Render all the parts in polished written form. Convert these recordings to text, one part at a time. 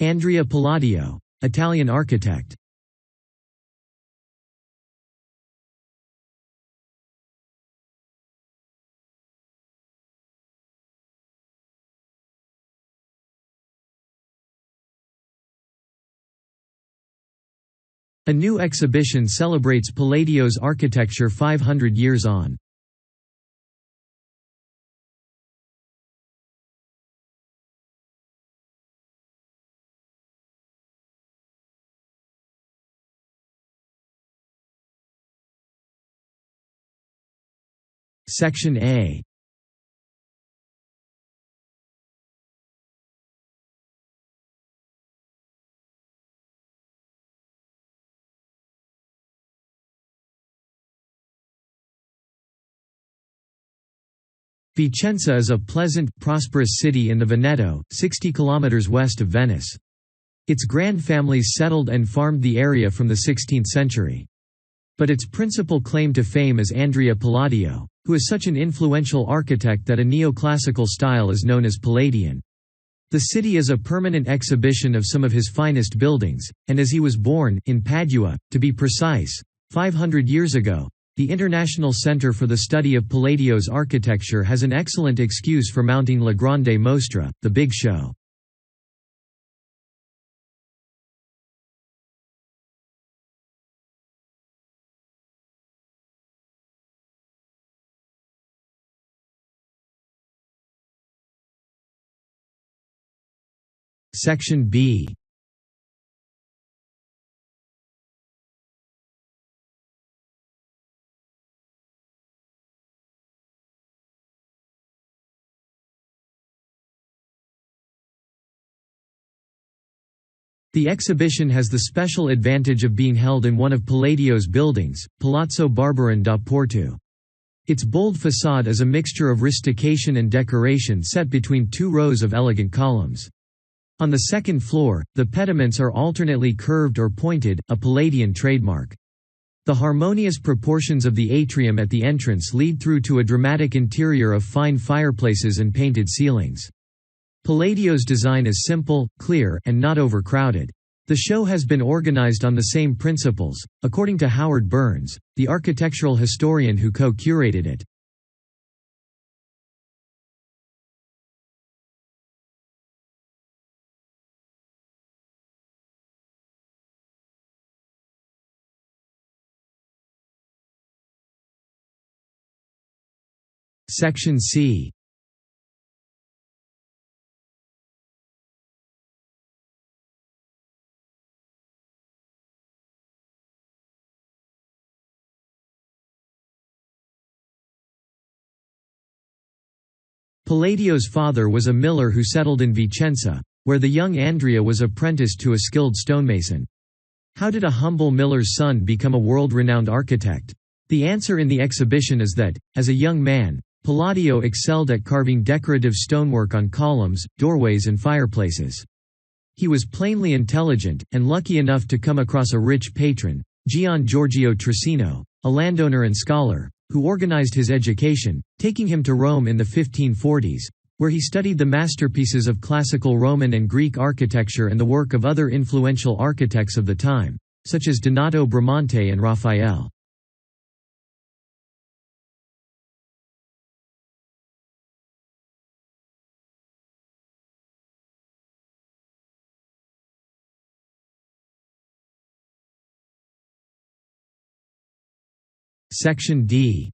Andrea Palladio, Italian architect. A new exhibition celebrates Palladio's architecture 500 years on. Section A. Vicenza is a pleasant, prosperous city in the Veneto, 60 kilometers west of Venice. Its grand families settled and farmed the area from the 16th century. But its principal claim to fame is Andrea Palladio, who is such an influential architect that a neoclassical style is known as Palladian. The city is a permanent exhibition of some of his finest buildings, and as he was born in Padua, to be precise, 500 years ago, the International Center for the Study of Palladio's Architecture has an excellent excuse for mounting La Grande Mostra, the big show. Section B. The exhibition has the special advantage of being held in one of Palladio's buildings, Palazzo Barberin da Porto. Its bold façade is a mixture of rustication and decoration set between two rows of elegant columns. On the second floor, the pediments are alternately curved or pointed, a Palladian trademark. The harmonious proportions of the atrium at the entrance lead through to a dramatic interior of fine fireplaces and painted ceilings. Palladio's design is simple, clear, and not overcrowded. The show has been organized on the same principles, according to Howard Burns, the architectural historian who co-curated it. Section C. Palladio's father was a miller who settled in Vicenza, where the young Andrea was apprenticed to a skilled stonemason. How did a humble miller's son become a world-renowned architect? The answer in the exhibition is that, as a young man, Palladio excelled at carving decorative stonework on columns, doorways and fireplaces. He was plainly intelligent, and lucky enough to come across a rich patron, Gian Giorgio Trissino, a landowner and scholar, who organized his education, taking him to Rome in the 1540s, where he studied the masterpieces of classical Roman and Greek architecture and the work of other influential architects of the time, such as Donato Bramante and Raphael. Section D.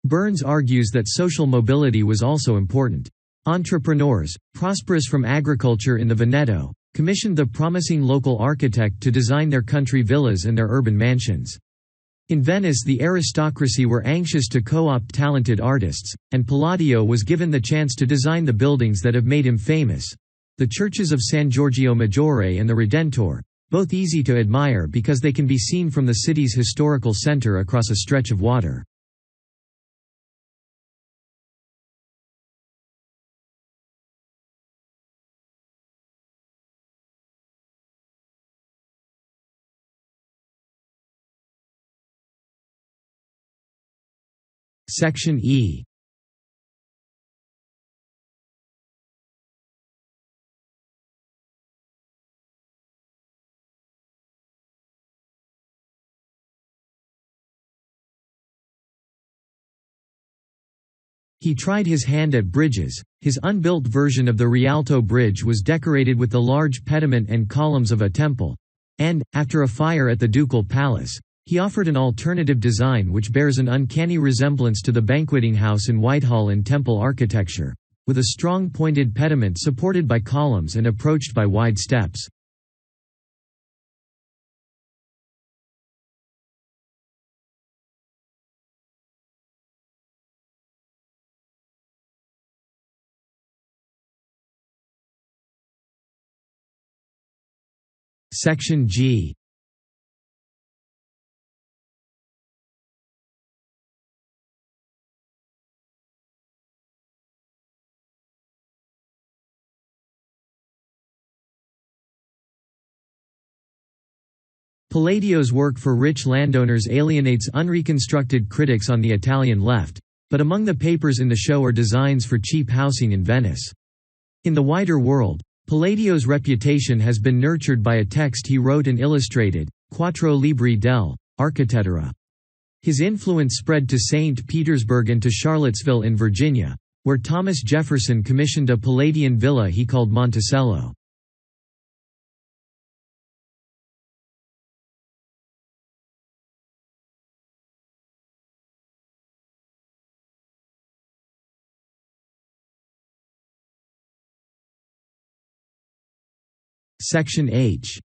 Burns argues that social mobility was also important. Entrepreneurs, prosperous from agriculture in the Veneto, commissioned the promising local architect to design their country villas and their urban mansions. In Venice, the aristocracy were anxious to co-opt talented artists, and Palladio was given the chance to design the buildings that have made him famous. The churches of San Giorgio Maggiore and the Redentor, both easy to admire because they can be seen from the city's historical center across a stretch of water. Section E. He tried his hand at bridges. His unbuilt version of the Rialto Bridge was decorated with the large pediment and columns of a temple. And, after a fire at the ducal palace, he offered an alternative design which bears an uncanny resemblance to the banqueting house in Whitehall in temple architecture, with a strong pointed pediment supported by columns and approached by wide steps. Section G. Palladio's work for rich landowners alienates unreconstructed critics on the Italian left, but among the papers in the show are designs for cheap housing in Venice. In the wider world, Palladio's reputation has been nurtured by a text he wrote and illustrated, Quattro Libri dell'Architettura. His influence spread to St. Petersburg and to Charlottesville in Virginia, where Thomas Jefferson commissioned a Palladian villa he called Monticello. Section H.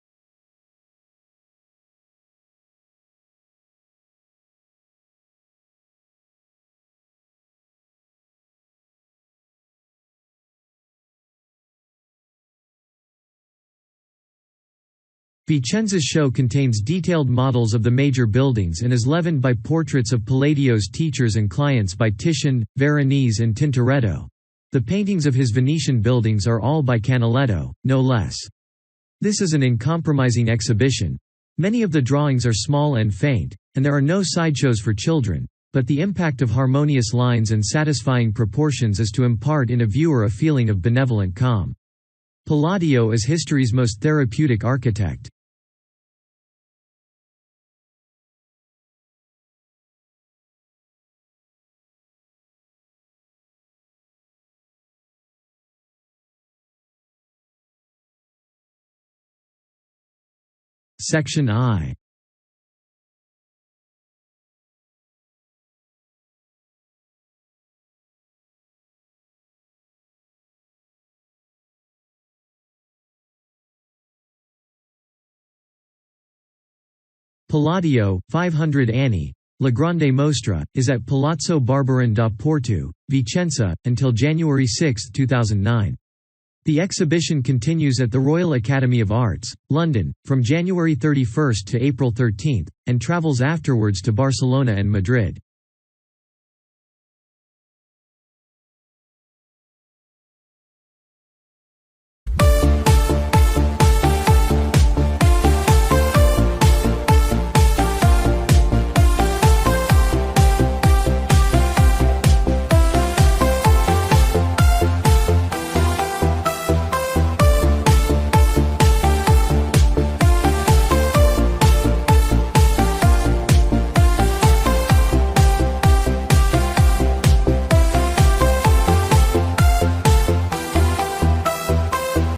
Vicenza's show contains detailed models of the major buildings and is leavened by portraits of Palladio's teachers and clients by Titian, Veronese and Tintoretto. The paintings of his Venetian buildings are all by Canaletto, no less. This is an uncompromising exhibition. Many of the drawings are small and faint, and there are no sideshows for children, but the impact of harmonious lines and satisfying proportions is to impart in a viewer a feeling of benevolent calm. Palladio is history's most therapeutic architect. Section I. Palladio, 500 anni, La Grande Mostra, is at Palazzo Barberin da Porto, Vicenza, until January 6, 2009. The exhibition continues at the Royal Academy of Arts, London, from January 31 to April 13, and travels afterwards to Barcelona and Madrid.